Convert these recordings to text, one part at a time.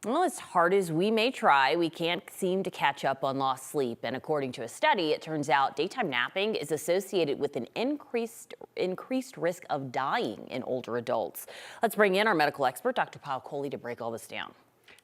Well, as hard as we may try, we can't seem to catch up on lost sleep. And according to a study, it turns out daytime napping is associated with an increased risk of dying in older adults. Let's bring in our medical expert, Dr. Kohli, to break all this down.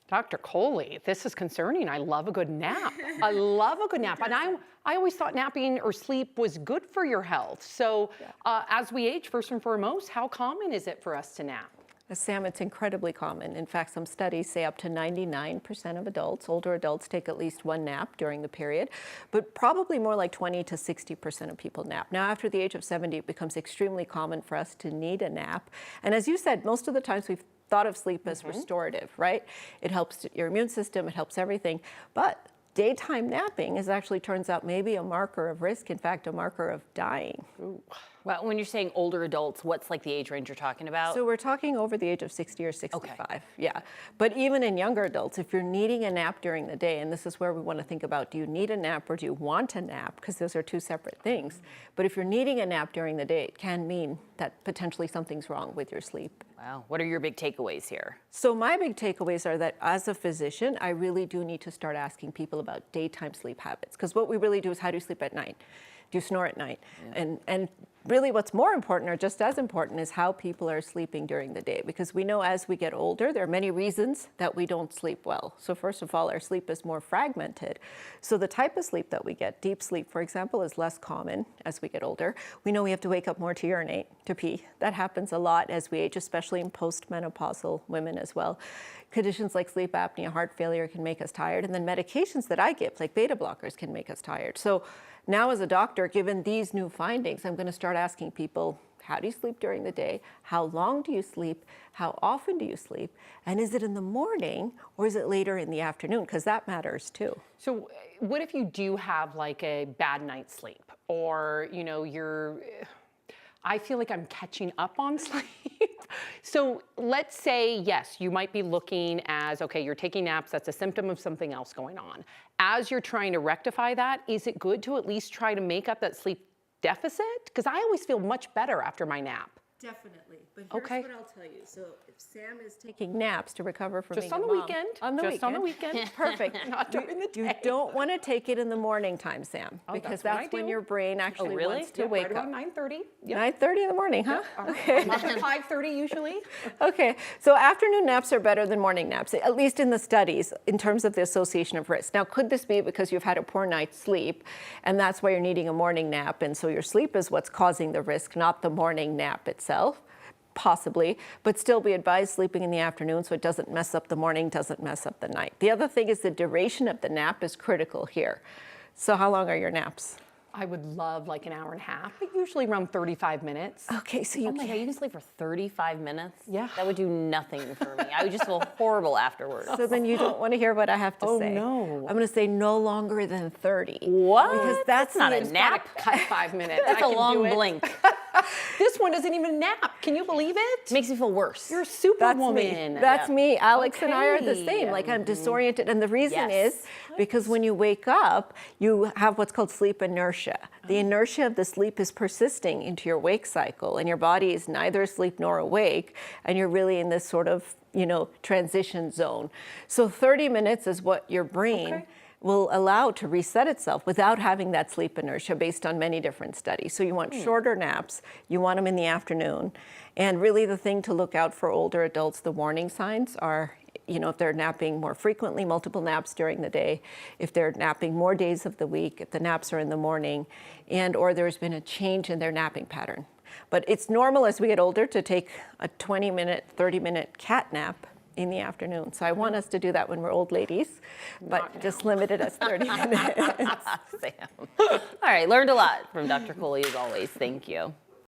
Dr. Kohli, this is concerning. I love a good nap. I love a good nap. And I always thought napping or sleep was good for your health. So as we age, first and foremost, how common is it for us to nap? Sam, it's incredibly common. In fact, some studies say up to 99% of adults, older adults, take at least one nap during the period, but probably more like 20 to 60% of people nap. Now, after the age of 70, it becomes extremely common for us to need a nap. And as you said, most of the times we've thought of sleep as restorative, right? It helps your immune system, it helps everything. But daytime napping actually turns out maybe a marker of risk, in fact, a marker of dying. Ooh. Well, when you're saying older adults, what's like the age range you're talking about? So we're talking over the age of 60 or 65, okay. Yeah. But even in younger adults, if you're needing a nap during the day, and this is where we want to think about, do you need a nap or do you want a nap? Because those are two separate things. But if you're needing a nap during the day, it can mean that potentially something's wrong with your sleep. Wow. What are your big takeaways here? So my big takeaways are that as a physician, I really do need to start asking people about daytime sleep habits. Because what we really do is, how do you sleep at night? Do you snore at night? Yeah. And really what's more important, or just as important, is how people are sleeping during the day. Because we know as we get older, there are many reasons that we don't sleep well. So first of all, our sleep is more fragmented. So the type of sleep that we get, deep sleep, for example, is less common as we get older. We know we have to wake up more to urinate, to pee. That happens a lot as we age, especially in postmenopausal women as well. Conditions like sleep apnea, heart failure can make us tired. And then medications that I give, like beta blockers, can make us tired. So now as a doctor, given these new findings, I'm going to start asking people, how do you sleep during the day? How long do you sleep? How often do you sleep? And is it in the morning or is it later in the afternoon? Because that matters too. So what if you do have like a bad night's sleep, or, you know, I feel like I'm catching up on sleep. So let's say, yes, you might be looking as, okay, you're taking naps, that's a symptom of something else going on. As you're trying to rectify that, is it good to at least try to make up that sleep deficit? Because I always feel much better after my nap. Definitely. But here's what I'll tell you. So if Sam is taking naps to recover from just being on a the mom, weekend, on the just weekend. on the weekend, Perfect. not during the day. You don't want to take it in the morning time, Sam, because that's when your brain actually wants to wake right up. around 9:30. Yep. 9:30 in the morning, huh? Yep. Okay. 5:30 usually. Okay, so afternoon naps are better than morning naps, at least in the studies, in terms of the association of risk. Now, could this be because you've had a poor night's sleep, and that's why you're needing a morning nap, and so your sleep is what's causing the risk, not the morning nap itself? Possibly, but still be advised sleeping in the afternoon so it doesn't mess up the morning, doesn't mess up the night. The other thing is the duration of the nap is critical here. So how long are your naps? I would love like an hour and a half, but usually around 35 minutes. Okay, so you Oh my God, you can sleep for 35 minutes? Yeah. That would do nothing for me. I would just feel horrible afterwards. So then you don't want to hear what I have to say. Oh no. I'm going to say no longer than 30. What? Because that's not a the nap. Cut 5 minutes. That's I a can long do it. blink. This one doesn't even nap. Can you believe it? Makes me feel worse. You're a That's superwoman. me. That's me. Alex and I are the Okay. same. Like I'm disoriented. And the reason Yes. is because when you wake up, you have what's called sleep inertia. The inertia of the sleep is persisting into your wake cycle, and your body is neither asleep nor awake, and you're really in this sort of, transition zone. So 30 minutes is what your brain will allow to reset itself without having that sleep inertia based on many different studies. So you want shorter naps, you want them in the afternoon, and really the thing to look out for older adults, the warning signs are, if they're napping more frequently, multiple naps during the day, if they're napping more days of the week, if the naps are in the morning, or there's been a change in their napping pattern. But it's normal as we get older to take a 20-minute, 30-minut cat nap in the afternoon. So I want us to do that when we're old ladies, but just limit it as 30 minutes. Sam. All right, learned a lot from Dr. Kohli as always. Thank you.